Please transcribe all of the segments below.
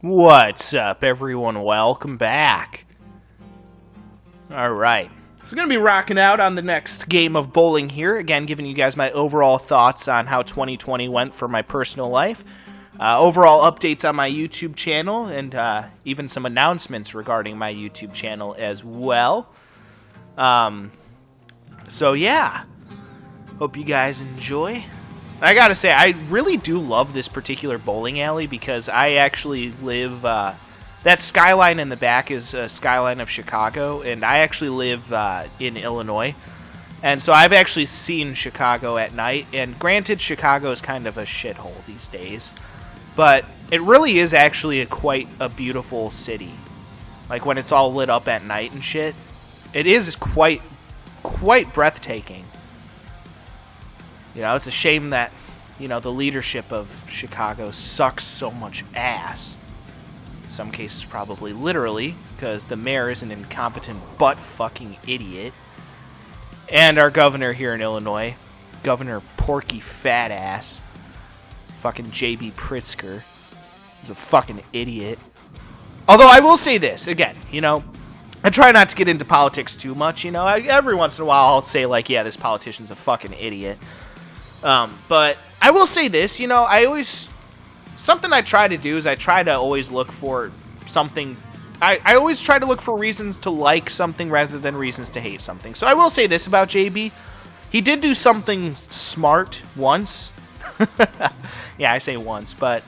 What's up, everyone? Welcome back. Alright, so going to be rocking out on the next game of bowling here. Again, giving you guys my overall thoughts on how 2020 went for my personal life. Overall updates on my YouTube channel, and even some announcements regarding my YouTube channel as well. So yeah, hope you guys enjoy. I gotta say, I really do love this particular bowling alley because I actually live, that skyline in the back is a skyline of Chicago, and I actually live in Illinois. And so I've actually seen Chicago at night, and granted, Chicago is kind of a shithole these days. But it really is actually quite a beautiful city. Like, when it's all lit up at night and shit, it is quite breathtaking. You know, it's a shame that, you know, the leadership of Chicago sucks so much ass. In some cases, probably literally, because the mayor is an incompetent butt-fucking idiot. And our governor here in Illinois, Governor Porky Fat Ass, fucking J.B. Pritzker, is a fucking idiot. Although I will say this, again, you know, I try not to get into politics too much, you know. Every once in a while I'll say, like, yeah, this politician's a fucking idiot. But I will say this, you know, something I try to do is I try to always look for something, I always try to look for reasons to like something rather than reasons to hate something. So I will say this about JB, he did do something smart once. Yeah, I say once, but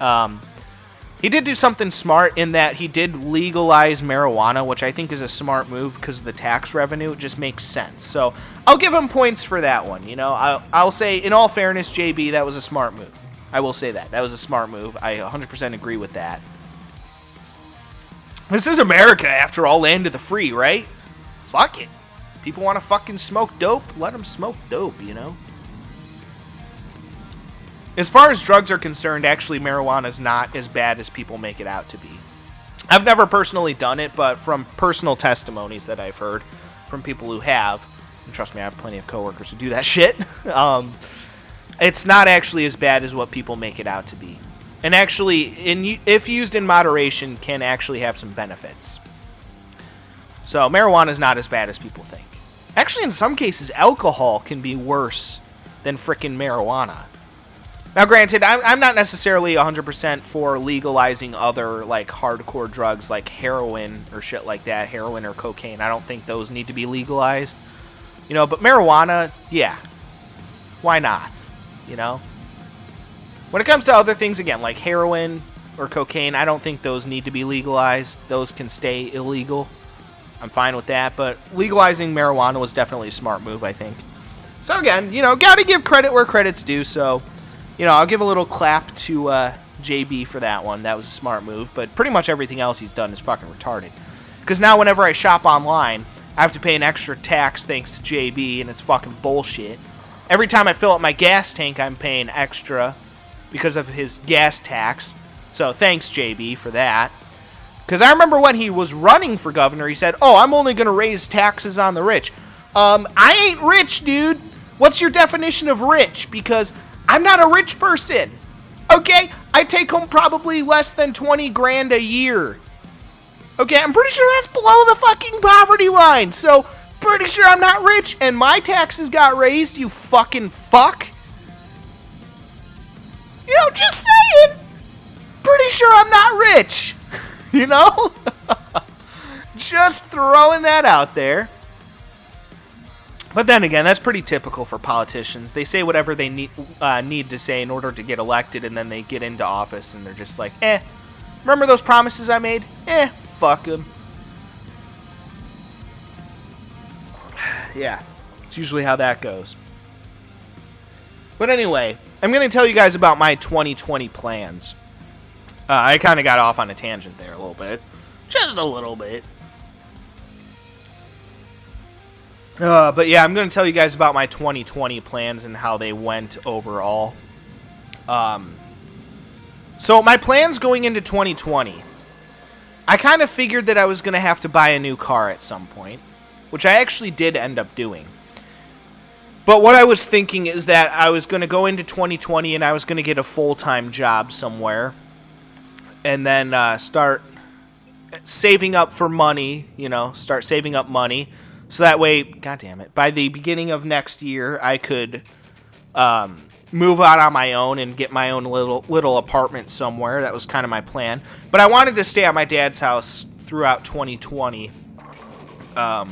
he did do something smart in that he did legalize marijuana, which I think is a smart move because of the tax revenue. It just makes sense. So I'll give him points for that one. You know, I'll say, in all fairness, JB, that was a smart move. I will say that. That was a smart move. I 100% agree with that. This is America, after all, land of the free, right? Fuck it. People want to fucking smoke dope? Let them smoke dope, you know? As far as drugs are concerned, actually, marijuana is not as bad as people make it out to be. I've never personally done it, but from personal testimonies that I've heard from people who have, and trust me, I have plenty of coworkers who do that shit, it's not actually as bad as what people make it out to be. And actually, if used in moderation, can actually have some benefits. So marijuana is not as bad as people think. Actually, in some cases, alcohol can be worse than frickin' marijuana. Now, granted, I'm not necessarily 100% for legalizing other, like, hardcore drugs like heroin or shit like that, heroin or cocaine. I don't think those need to be legalized. You know, but marijuana, yeah. Why not? You know? When it comes to other things, again, like heroin or cocaine, I don't think those need to be legalized. Those can stay illegal. I'm fine with that, but legalizing marijuana was definitely a smart move, I think. So again, you know, gotta give credit where credit's due, so... You know, I'll give a little clap to JB for that one. That was a smart move. But pretty much everything else he's done is fucking retarded. Because now whenever I shop online, I have to pay an extra tax thanks to JB, and it's fucking bullshit. Every time I fill up my gas tank, I'm paying extra because of his gas tax. So thanks, JB, for that. Because I remember when he was running for governor, he said, oh, I'm only going to raise taxes on the rich. I ain't rich, dude. What's your definition of rich? Because... I'm not a rich person, okay? I take home probably less than 20 grand a year. Okay, I'm pretty sure that's below the fucking poverty line, so pretty sure I'm not rich, and my taxes got raised, you fucking fuck. You know, just saying. Pretty sure I'm not rich, you know? Just throwing that out there. But then again, that's pretty typical for politicians. They say whatever they need to say in order to get elected, and then they get into office, and they're just like, remember those promises I made? Fuck them. Yeah, it's usually how that goes. But anyway, I'm going to tell you guys about my 2020 plans. I kind of got off on a tangent there a little bit. Just a little bit. But yeah, I'm going to tell you guys about my 2020 plans and how they went overall. So my plans going into 2020, I kind of figured that I was going to have to buy a new car at some point, which I actually did end up doing. But what I was thinking is that I was going to go into 2020 and I was going to get a full-time job somewhere. and then start saving up for money, start saving up money. So that way, God damn it, by the beginning of next year, I could move out on my own and get my own little apartment somewhere. That was kind of my plan. But I wanted to stay at my dad's house throughout 2020. So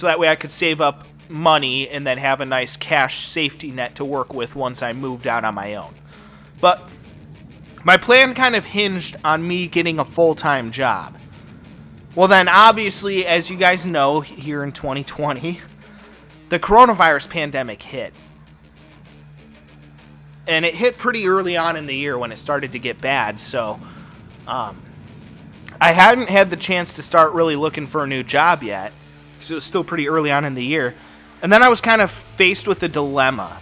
that way I could save up money and then have a nice cash safety net to work with once I moved out on my own. But my plan kind of hinged on me getting a full-time job. Well then, obviously, as you guys know, here in 2020, the coronavirus pandemic hit. And it hit pretty early on in the year when it started to get bad, so I hadn't had the chance to start really looking for a new job yet, because it was still pretty early on in the year. And then I was kind of faced with a dilemma.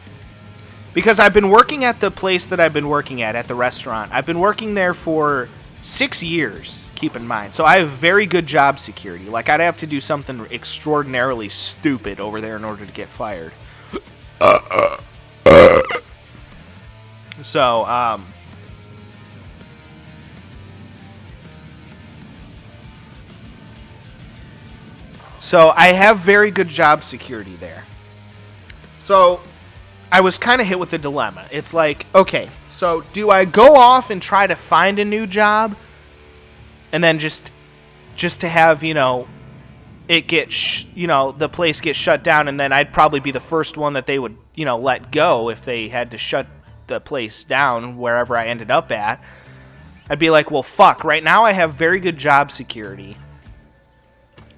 Because I've been working at the place that I've been working at the restaurant. I've been working there for 6 years, keep in mind. So I have very good job security. Like, I'd have to do something extraordinarily stupid over there in order to get fired. So, I have very good job security there. So I was kind of hit with a dilemma. It's like, okay, so do I go off and try to find a new job and then just to have, it get, the place get shut down, and then I'd probably be the first one that they would, let go if they had to shut the place down wherever I ended up at. I'd be like, well, fuck, right now I have very good job security.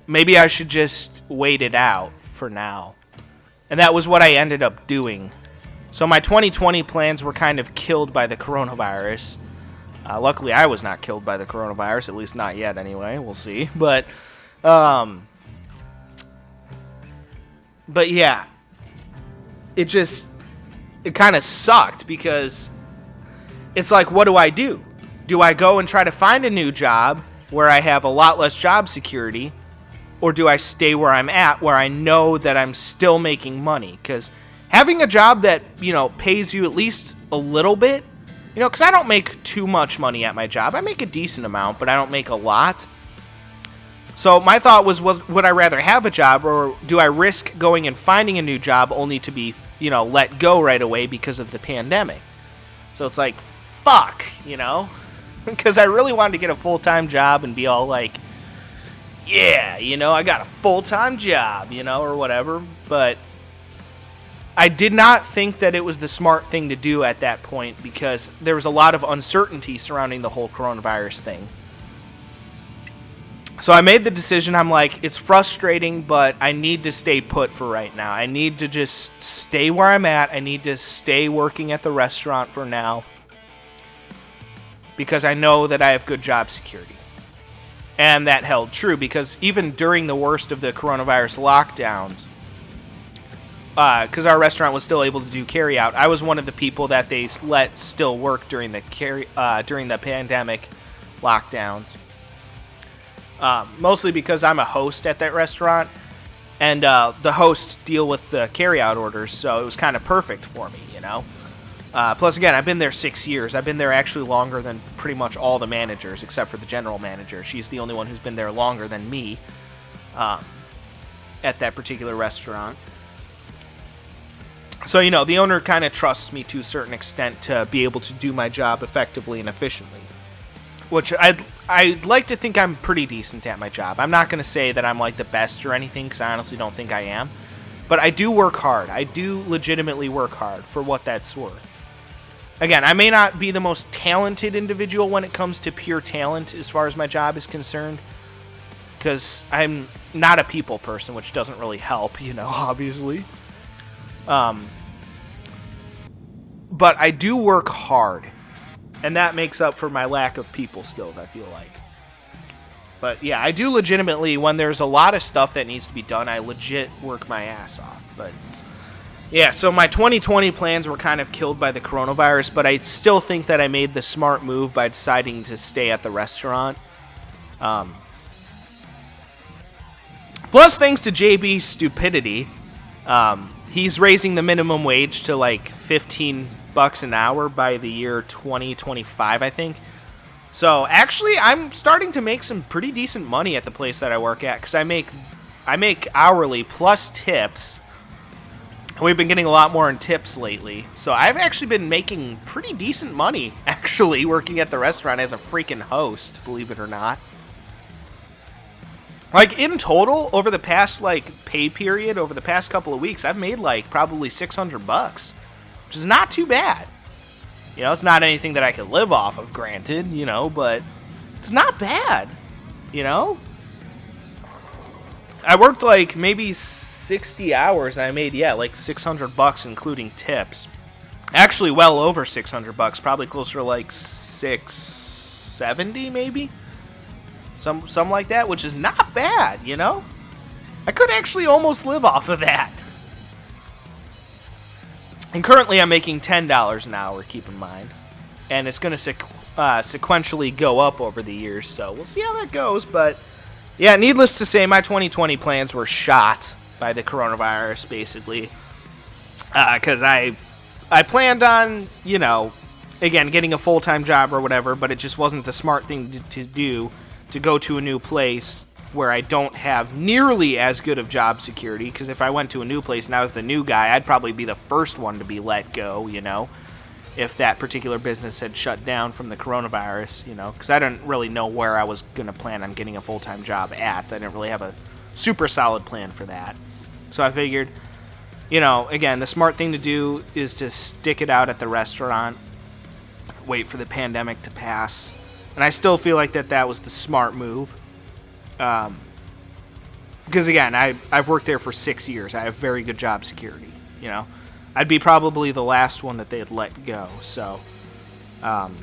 Maybe I should just wait it out for now. And that was what I ended up doing. So my 2020 plans were kind of killed by the coronavirus. Luckily, I was not killed by the coronavirus, at least not yet anyway. We'll see. But yeah, it kind of sucked because it's like, what do? Do I go and try to find a new job where I have a lot less job security? Or do I stay where I'm at, where I know that I'm still making money? Because having a job that, pays you at least a little bit, because I don't make too much money at my job. I make a decent amount, but I don't make a lot. So my thought was would I rather have a job, or do I risk going and finding a new job only to be, let go right away because of the pandemic? So it's like, fuck, because I really wanted to get a full-time job and be all like, yeah, I got a full-time job, or whatever. But I did not think that it was the smart thing to do at that point because there was a lot of uncertainty surrounding the whole coronavirus thing. So I made the decision. I'm like, it's frustrating, but I need to stay put for right now. I need to just stay where I'm at. I need to stay working at the restaurant for now because I know that I have good job security. And that held true because even during the worst of the coronavirus lockdowns, because our restaurant was still able to do carryout, I was one of the people that they let still work during the pandemic lockdowns. Mostly because I'm a host at that restaurant, and the hosts deal with the carryout orders, so it was kind of perfect for me, Plus, again, I've been there 6 years. I've been there actually longer than pretty much all the managers, except for the general manager. She's the only one who's been there longer than me at that particular restaurant. So, the owner kind of trusts me to a certain extent to be able to do my job effectively and efficiently, which I'd like to think I'm pretty decent at my job. I'm not going to say that I'm like the best or anything, because I honestly don't think I am. But I do work hard. I do legitimately work hard for what that's worth. Again, I may not be the most talented individual when it comes to pure talent as far as my job is concerned, because I'm not a people person, which doesn't really help, obviously. But I do work hard, and that makes up for my lack of people skills, I feel like. But yeah, I do legitimately, when there's a lot of stuff that needs to be done, I legit work my ass off. But yeah, so my 2020 plans were kind of killed by the coronavirus, but I still think that I made the smart move by deciding to stay at the restaurant. Plus, thanks to JB's stupidity, he's raising the minimum wage to like $15 bucks an hour by the year 2025, I think. So actually, I'm starting to make some pretty decent money at the place that I work at, because I make hourly plus tips. We've been getting a lot more in tips lately, so I've actually been making pretty decent money, actually, working at the restaurant as a freaking host, believe it or not. Like, in total, over the past, like, pay period, over the past couple of weeks, I've made, like, probably $600, which is not too bad. You know, it's not anything that I could live off of, granted, you know, but it's not bad, you know? I worked, like, maybe 60 hours, and I made, yeah, like $600, including tips. Actually, well over $600, probably closer to, like, $670, maybe? Something like that, which is not bad, you know? I could actually almost live off of that. And currently I'm making $10 an hour, keep in mind. And it's going to sequentially go up over the years, so we'll see how that goes. But, yeah, needless to say, my 2020 plans were shot by the coronavirus, basically. Because I planned on, you know, again, getting a full-time job or whatever, but it just wasn't the smart thing to do, to go to a new place where I don't have nearly as good of job security, because if I went to a new place and I was the new guy, I'd probably be the first one to be let go, you know, if that particular business had shut down from the coronavirus, you know, because I didn't really know where I was going to plan on getting a full-time job at. I didn't really have a super solid plan for that. So I figured, you know, again, the smart thing to do is to stick it out at the restaurant, wait for the pandemic to pass. And I still feel like that was the smart move. Because, again, I've worked there for 6 years. I have very good job security, you know. I'd be probably the last one that they'd let go. So, and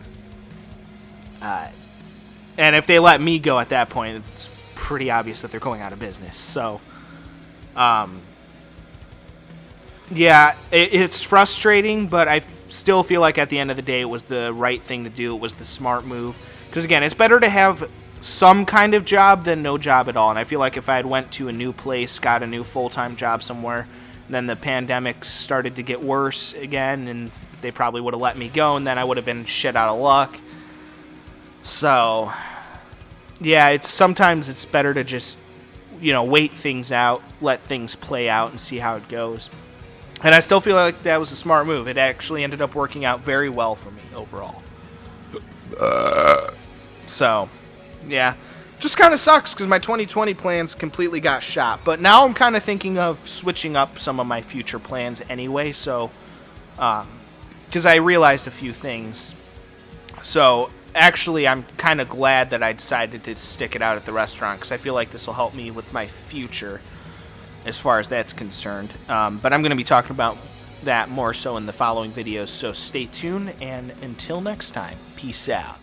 if they let me go at that point, it's pretty obvious that they're going out of business. So, yeah, it's frustrating, but I still feel like at the end of the day it was the right thing to do. It was the smart move. Because, again, it's better to have some kind of job than no job at all. And I feel like if I had went to a new place, got a new full-time job somewhere, and then the pandemic started to get worse again, and they probably would have let me go, and then I would have been shit out of luck. So, yeah, sometimes it's better to just, you know, wait things out, let things play out, and see how it goes. And I still feel like that was a smart move. It actually ended up working out very well for me overall. So, yeah, just kind of sucks because my 2020 plans completely got shot. But now I'm kind of thinking of switching up some of my future plans anyway. So, because I realized a few things. So, actually, I'm kind of glad that I decided to stick it out at the restaurant because I feel like this will help me with my future as far as that's concerned. But I'm going to be talking about that more so in the following videos. So stay tuned, and until next time, peace out.